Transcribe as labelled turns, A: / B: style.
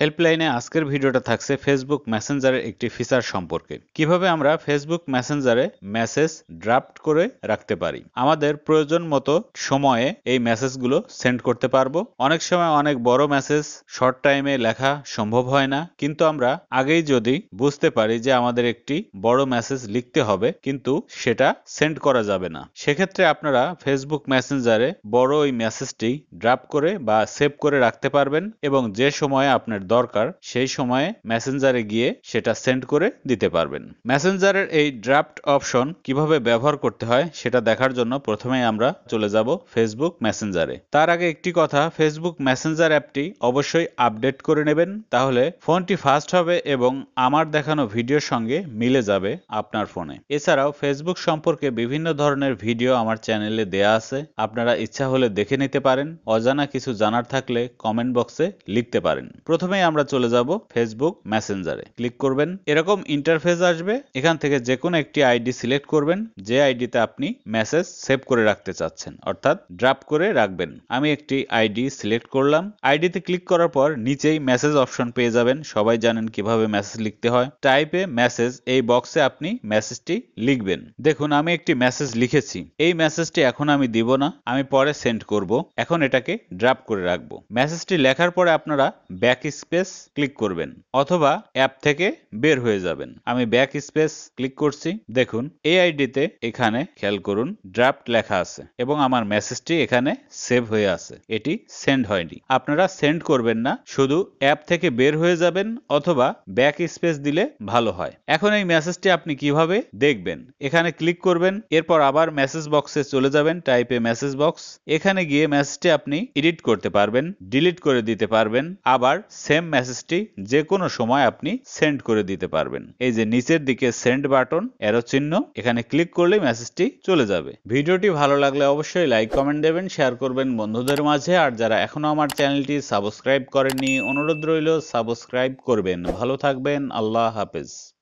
A: হেল্পলাইনে আজকের ভিডিওটা থাকছে ফেসবুক মেসেঞ্জারের একটি ফিচার সম্পর্কে। কিভাবে আমরা ফেসবুক মেসেঞ্জারে মেসেজ ড্রাফট করে রাখতে পারি, আমাদের প্রয়োজন মতো সময়ে এই মেসেজগুলো সেন্ড করতে পারবো। অনেক সময় অনেক বড় মেসেজ শর্ট টাইমে লেখা সম্ভব হয় না, কিন্তু আমরা আগেই যদি বুঝতে পারি যে আমাদের একটি বড় মেসেজ লিখতে হবে কিন্তু সেটা সেন্ড করা যাবে না, সেক্ষেত্রে আপনারা ফেসবুক মেসেঞ্জারে বড় ওই মেসেজটি ড্রাফট করে বা সেভ করে রাখতে পারবেন এবং যে সময়ে আপনার দরকার সেই সময়ে মেসেঞ্জারে গিয়ে সেটা সেন্ড করে দিতে পারবেন। মেসেঞ্জারের এই ড্রাফট অপশন কিভাবে ব্যবহার করতে হয় সেটা দেখার জন্য প্রথমেই আমরা চলে যাব ফেসবুক মেসেঞ্জারে। তার আগে একটি কথা, ফেসবুক মেসেঞ্জার অ্যাপটি অবশ্যই আপডেট করে নেবেন, তাহলে ফোনটি ফাস্ট হবে এবং আমার দেখানো ভিডিওর সঙ্গে মিলে যাবে আপনার ফোনে। এছাড়াও ফেসবুক সম্পর্কে বিভিন্ন ধরনের ভিডিও আমার চ্যানেলে দেয়া আছে, আপনারা ইচ্ছা হলে দেখে নিতে পারেন। অজানা কিছু জানার থাকলে কমেন্ট বক্সে লিখতে পারেন। প্রথমেই আমরা চলে যাব ফেসবুক মেসেঞ্জারে, ক্লিক করবেন। এরকম ইন্টারফেস আসবে, এখান থেকে যে কোনো একটি আইডি সিলেক্ট করবেন যে আইডিতে আপনি মেসেজ সেভ করে রাখতে চাচ্ছেন, অর্থাৎ ড্রাফট করে রাখবেন। আমি একটি আইডি সিলেক্ট করলাম। আইডিতে ক্লিক করার পর নিচেই মেসেজ অপশন পেয়ে যাবেন। সবাই জানেন কিভাবে মেসেজ লিখতে হয়। টাইপে মেসেজ, এই বক্সে আপনি মেসেজটি লিখবেন। দেখুন আমি একটি মেসেজ লিখেছি, এই মেসেজটি এখন আমি দিব না, আমি পরে সেন্ড করব। এখন এটাকে ড্রাফট করে রাখবো। মেসেজটি লেখার পরে আপনারা ব্যাক স্পেস ক্লিক করবেন অথবা অ্যাপ থেকে বের হয়ে যাবেন। আমি ব্যাক স্পেস ক্লিক করছি। দেখুন এই আইডিতে এখানে খেয়াল করুন ড্রাফট লেখা আছে এবং আমার মেসেজটি এখানে সেভ হয়ে আছে, এটি সেন্ড হয়নি। আপনারা সেন্ড করবেন না, শুধু অ্যাপ থেকে বের হয়ে যাবেন অথবা ব্যাক স্পেস দিলে ভালো হয়। এখন এই মেসেজটি আপনি কিভাবে দেখবেন, এখানে ক্লিক করবেন, এরপর আবার মেসেজ বক্সে চলে যাবেন, টাইপে মেসেজ বক্স। এখানে গিয়ে মেসেজটি আপনি এডিট করতে পারবেন, ডিলিট করে দিতে পারবেন, আবার সেম মেসেজটি যে কোনো সময় আপনি সেন্ড করে দিতে পারবেন। এই যে নিচের দিকে সেন্ড বাটন, অ্যারো চিহ্ন, এখানে ক্লিক করলে মেসেজটি চলে যাবে। ভিডিওটি ভালো লাগলে অবশ্যই লাইক কমেন্ট দেবেন, শেয়ার করবেন বন্ধুদের মাঝে। আর যারা এখনো আমার চ্যানেলটি সাবস্ক্রাইব করেননি, অনুরোধ রইল সাবস্ক্রাইব করবেন। ভালো থাকবেন, আল্লাহ হাফেজ।